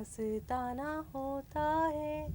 मस्ताना होता है।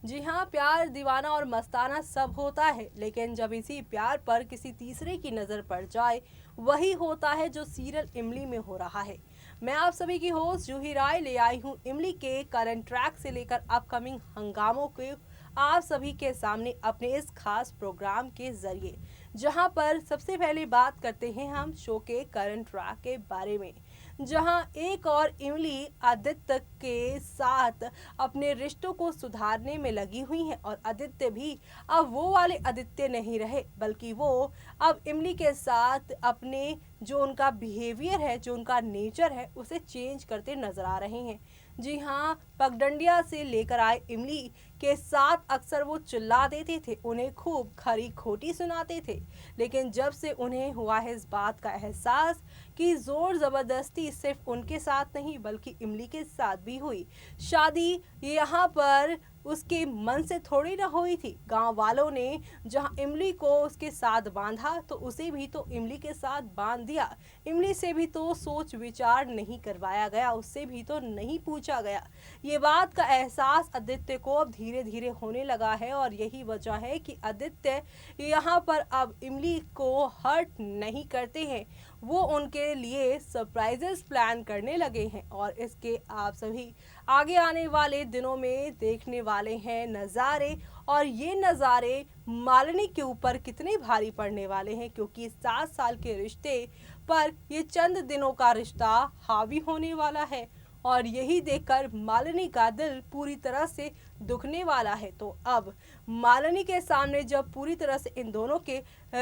जी हाँ, प्यार दीवाना और मस्ताना सब होता है, लेकिन जब इसी प्यार पर किसी तीसरे की नज़र पड़ जाए, वही होता है जो सीरियल इमली में हो रहा है। मैं आप सभी की होस्ट जूही राय ले आई हूँ इमली के करंट ट्रैक से लेकर अपकमिंग हंगामों के आप सभी के सामने अपने इस खास प्रोग्राम के जरिए, जहां पर सबसे पहले बात करते हैं हम शो के करंट ट्रैक के बारे में, जहां एक और इमली आदित्य के साथ अपने रिश्तों को सुधारने में लगी हुई हैं और आदित्य भी अब वो वाले आदित्य नहीं रहे, बल्कि वो अब इमली के साथ अपने जो उनका बिहेवियर है, जो उनका नेचर है, उसे चेंज करते नजर आ रहे हैं। जी हाँ, पगडंडिया से लेकर आए इमली के साथ अक्सर वो चिल्ला देते थे, उन्हें खूब खरी खोटी सुनाते थे, लेकिन जब से उन्हें हुआ है इस बात का एहसास कि जोर जबरदस्ती सिर्फ उनके साथ नहीं बल्कि इमली के साथ भी हुई, शादी यहाँ पर उसके मन से थोड़ी ना हुई थी। गांव वालों ने जहां इमली को उसके साथ बांधा तो उसे भी तो इमली के साथ बांध दिया। इमली से भी तो सोच विचार नहीं करवाया गया, उससे भी तो नहीं पूछा गया। ये बात का एहसास आदित्य को अब धीरे धीरे होने लगा है और यही वजह है कि आदित्य यहाँ पर अब इमली को हर्ट नहीं करते हैं, वो उनके लिए सरप्राइजेस प्लान करने लगे हैं और इसके आप सभी आगे आने वाले दिनों में देखने वाले हैं नज़ारे। और ये नज़ारे मालिनी के ऊपर कितने भारी पड़ने वाले हैं, क्योंकि 7 साल के रिश्ते पर ये चंद दिनों का रिश्ता हावी होने वाला है और यही देखकर मालिनी का दिल पूरी तरह से दुखने वाला है। तो अब मालिनी के सामने जब पूरी तरह से इन दोनों के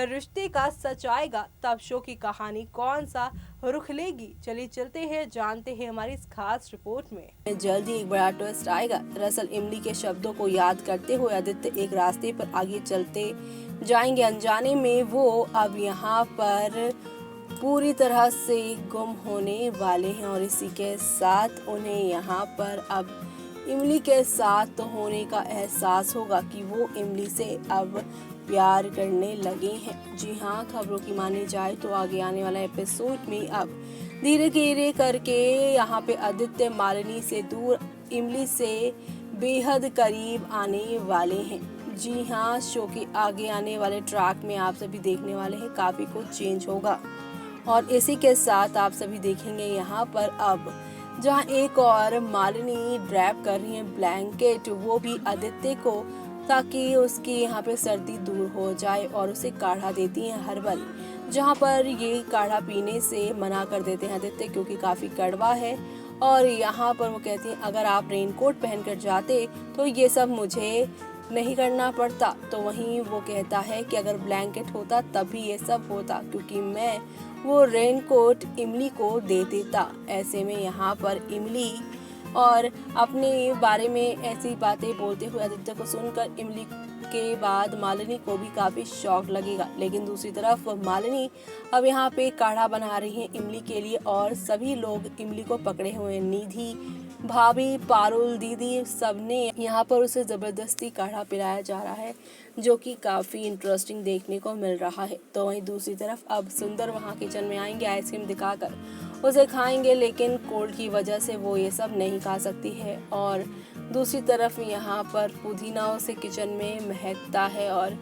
रिश्ते का सच आएगा, तब शो की कहानी कौन सा रुख लेगी, चलिए चलते हैं, जानते हैं हमारी इस खास रिपोर्ट में। जल्द ही एक बड़ा ट्विस्ट आएगा। दरअसल इमली के शब्दों को याद करते हुए आदित्य एक रास्ते पर आगे चलते जाएंगे, अनजाने में वो अब यहाँ पर पूरी तरह से गुम होने वाले हैं और इसी के साथ उन्हें यहाँ पर अब इमली के साथ तो होने का एहसास होगा कि वो इमली से अब प्यार करने लगे हैं। जी हाँ, खबरों की मानी जाए तो आगे आने वाला एपिसोड में अब धीरे धीरे करके यहाँ पे आदित्य मालिनी से दूर, इमली से बेहद करीब आने वाले हैं। जी हाँ, शो के आगे आने वाले ट्रैक में आप सभी देखने वाले हैं काफ़ी कुछ चेंज होगा और इसी के साथ आप सभी देखेंगे यहाँ पर अब जहाँ एक और मालिनी ड्रैप कर रही है ब्लैंकेट, वो भी आदित्य को, ताकि उसकी यहाँ पे सर्दी दूर हो जाए और उसे काढ़ा देती हैं हर्बल, जहाँ पर ये काढ़ा पीने से मना कर देते हैं आदित्य क्योंकि काफ़ी कड़वा है। और यहाँ पर वो कहती हैं अगर आप रेनकोट पहन कर जाते तो ये सब मुझे नहीं करना पड़ता। तो वहीं वो कहता है कि अगर ब्लैंकेट होता तभी ये सब होता, क्योंकि मैं वो रेनकोट इमली को दे देता। ऐसे में यहाँ पर इमली और अपने बारे में ऐसी बातें बोलते हुए आदित्य को सुनकर इमली के बाद मालिनी को भी काफ़ी शौक लगेगा। लेकिन दूसरी तरफ मालिनी अब यहाँ पे काढ़ा बना रही है इमली के लिए और सभी लोग इमली को पकड़े हुए हैं। निधि, भाभी, पारुल, दीदी, सबने यहाँ पर उसे ज़बरदस्ती काढ़ा पिलाया जा रहा है, जो कि काफ़ी इंटरेस्टिंग देखने को मिल रहा है। तो वहीं दूसरी तरफ अब सुंदर वहाँ किचन में आएंगे, आइसक्रीम दिखाकर उसे खाएंगे, लेकिन कोल्ड की वजह से वो ये सब नहीं खा सकती है। और दूसरी तरफ यहाँ पर पुदीना उसे किचन में महकता है और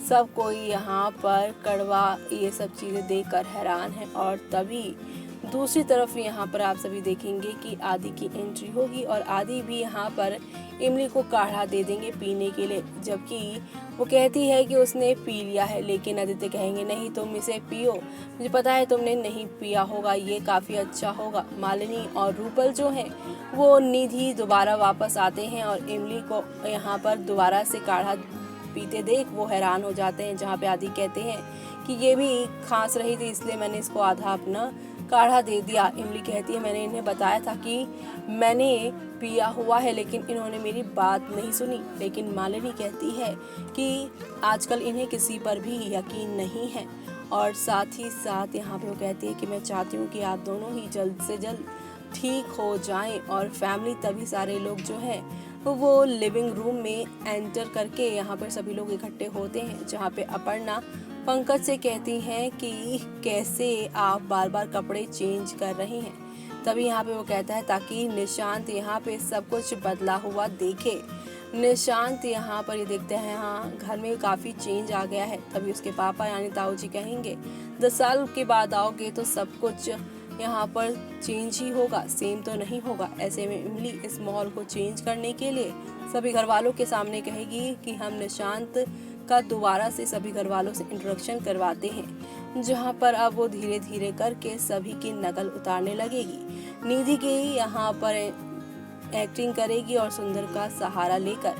सब कोई यहाँ पर कड़वा ये सब चीज़ें देखकर हैरान है। और तभी दूसरी तरफ यहाँ पर आप सभी देखेंगे कि आदि की एंट्री होगी और आदि भी यहाँ पर इमली को काढ़ा दे देंगे पीने के लिए, जबकि वो कहती है कि उसने पी लिया है, लेकिन आदित्य कहेंगे नहीं, तुम इसे पियो, मुझे पता है तुमने नहीं पिया होगा, ये काफ़ी अच्छा होगा। मालिनी और रूपल जो हैं वो निधि दोबारा वापस आते हैं और इमली को यहाँ पर दोबारा से काढ़ा पीते देख वो हैरान हो जाते हैं, जहाँ पे आदि कहते हैं कि ये भी खांस रही थी इसलिए मैंने इसको आधा अपना काढ़ा दे दिया। इमली कहती है मैंने इन्हें बताया था कि मैंने पिया हुआ है, लेकिन इन्होंने मेरी बात नहीं सुनी। लेकिन मालिनी कहती है कि आजकल इन्हें किसी पर भी यकीन नहीं है और साथ ही साथ यहाँ पे वो कहती है कि मैं चाहती हूँ कि आप दोनों ही जल्द से जल्द ठीक हो जाएं। और फैमिली तभी सारे लोग जो हैं वो लिविंग रूम में एंटर करके यहाँ पर सभी लोग इकट्ठे होते हैं, जहाँ पे अपर्णा पंकज से कहती हैं कि कैसे आप बार बार कपड़े चेंज कर रहे हैं। तभी यहाँ पे वो कहता है ताकि निशांत यहाँ पे सब कुछ बदला हुआ देखे। निशांत यहाँ पर ये देखते हैं हाँ घर में काफ़ी चेंज आ गया है। तभी उसके पापा यानी ताऊ जी कहेंगे 10 साल के बाद आओगे तो सब कुछ यहाँ पर चेंज ही होगा, सेम तो नहीं होगा। ऐसे में इमली इस माहौल को चेंज करने के लिए सभी घर वालों के सामने कहेगी कि हम निशांत का दोबारा से सभी घर वालों से इंट्रोडक्शन करवाते हैं, जहाँ पर अब वो धीरे धीरे करके सभी की नकल उतारने लगेगी। निधि की यहाँ पर एक्टिंग करेगी और सुंदर का सहारा लेकर,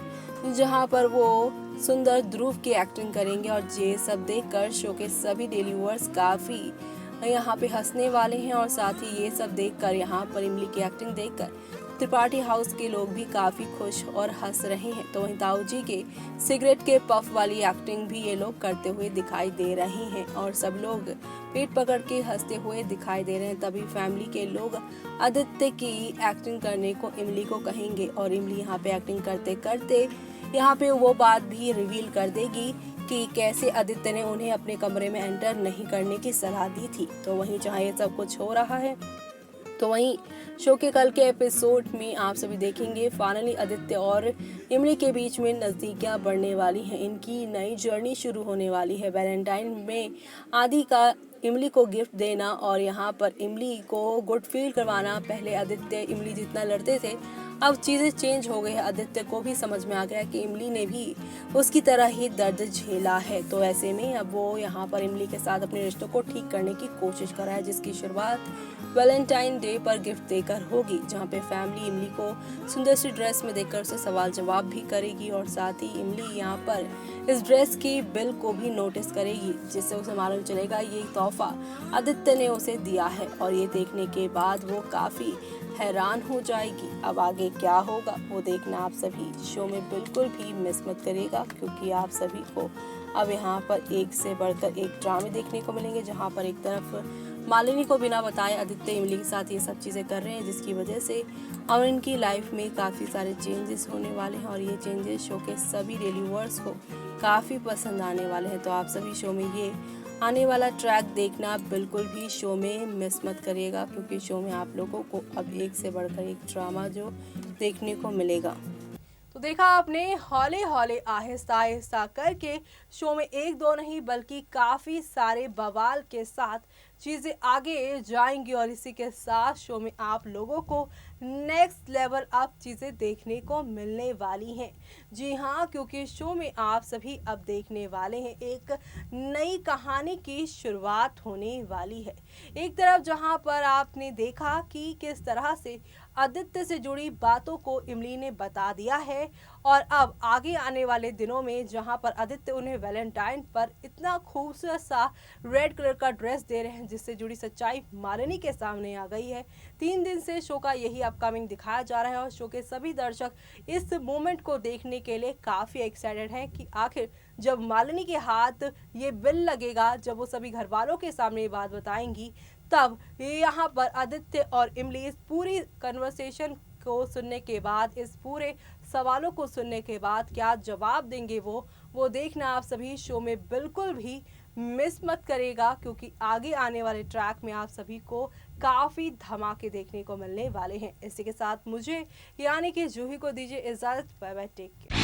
जहाँ पर वो सुंदर ध्रुव की एक्टिंग करेंगे। और ये सब देखकर शो के सभी डेली व्यूअर्स काफ़ी यहाँ पे हंसने वाले हैं। और साथ ही ये सब देखकर यहाँ पर इमली की एक्टिंग देखकर त्रिपाठी हाउस के लोग भी काफ़ी खुश और हंस रहे हैं। तो वहीं ताऊ जी के सिगरेट के पफ वाली एक्टिंग भी ये लोग करते हुए दिखाई दे रहे हैं और सब लोग पेट पकड़ के हंसते हुए दिखाई दे रहे हैं। तभी फैमिली के लोग आदित्य की एक्टिंग करने को इमली को कहेंगे और इमली यहाँ पे एक्टिंग करते करते यहाँ पे वो बात भी रिवील कर देगी कि कैसे आदित्य ने उन्हें अपने कमरे में एंटर नहीं करने की सलाह दी थी। तो वहीं जहाँ ये सब कुछ हो रहा है तो वहीं शो के कल के एपिसोड में आप सभी देखेंगे फाइनली आदित्य और इमली के बीच में नज़दीकियाँ बढ़ने वाली हैं। इनकी नई जर्नी शुरू होने वाली है। वैलेंटाइन में आदि का इमली को गिफ्ट देना और यहाँ पर इमली को गुड फील करवाना। पहले आदित्य इमली जितना लड़ते थे, अब चीज़ें चेंज हो गई है। आदित्य को भी समझ में आ गया कि इमली ने भी उसकी तरह ही दर्द झेला है। तो ऐसे में अब वो यहाँ पर इमली के साथ अपने रिश्तों को ठीक करने की कोशिश कर रहा है, जिसकी शुरुआत वैलेंटाइन डे पर गिफ्ट देकर होगी, जहाँ पे फैमिली इमली को सुंदर सी ड्रेस में देखकर उसे सवाल जवाब भी करेगी। और साथ ही इमली यहाँ पर इस ड्रेस की बिल को भी नोटिस करेगी, जिससे उसे मालूम चलेगा ये तोहफा आदित्य ने उसे दिया है। और ये देखने के बाद वो काफ़ी हैरान हो जाएगी। अब आगे क्या होगा वो देखना आप सभी शो में बिल्कुल भी मिस मत करिएगा, क्योंकि आप सभी को अब यहाँ पर एक से बढ़कर एक ड्रामे देखने को मिलेंगे, जहाँ पर एक तरफ मालिनी को बिना बताए आदित्य इमली के साथ ये सब चीज़ें कर रहे हैं, जिसकी वजह से और इनकी लाइफ में काफ़ी सारे चेंजेस होने वाले हैं। और ये चेंजेस शो के सभी डेली व्यूअर्स को काफ़ी पसंद आने वाले हैं। तो आप सभी शो में ये आने वाला ट्रैक देखना बिल्कुल भी शो में मिस मत करिएगा, क्योंकि शो में आप लोगों को अब एक से बढ़कर एक ड्रामा जो देखने को मिलेगा। तो देखा आपने हौले हौले आहिस्ता आहिस्ता करके शो में एक दो नहीं बल्कि काफ़ी सारे बवाल के साथ चीज़ें आगे जाएंगी। और इसी के साथ शो में आप लोगों को नेक्स्ट लेवल अप चीज़ें देखने को मिलने वाली हैं। जी हाँ, क्योंकि शो में आप सभी अब देखने वाले हैं एक नई कहानी की शुरुआत होने वाली है। एक तरफ जहां पर आपने देखा कि किस तरह से आदित्य से जुड़ी बातों को इमली ने बता दिया है, और अब आगे आने वाले दिनों में जहां पर आदित्य उन्हें वैलेंटाइन पर इतना खूबसूरत सा रेड कलर का ड्रेस दे रहे हैं, जिससे जुड़ी सच्चाई मालिनी के सामने आ गई है। 3 दिन से शो का यही अपकमिंग दिखाया जा रहा है और शो के सभी दर्शक इस मोमेंट को देखने के लिए काफ़ी एक्साइटेड हैं कि आखिर जब मालिनी के हाथ ये बिल लगेगा, जब वो सभी घर वालों के सामने ये बात बताएंगी, तब यहाँ पर आदित्य और इमली इस पूरी कन्वर्सेशन को सुनने के बाद, इस पूरे सवालों को सुनने के बाद क्या जवाब देंगे वो देखना आप सभी शो में बिल्कुल भी मिस मत करेगा, क्योंकि आगे आने वाले ट्रैक में आप सभी को काफ़ी धमाके देखने को मिलने वाले हैं। इसी के साथ मुझे यानी कि जूही को दीजिए इजाज़त। Bye bye, take care.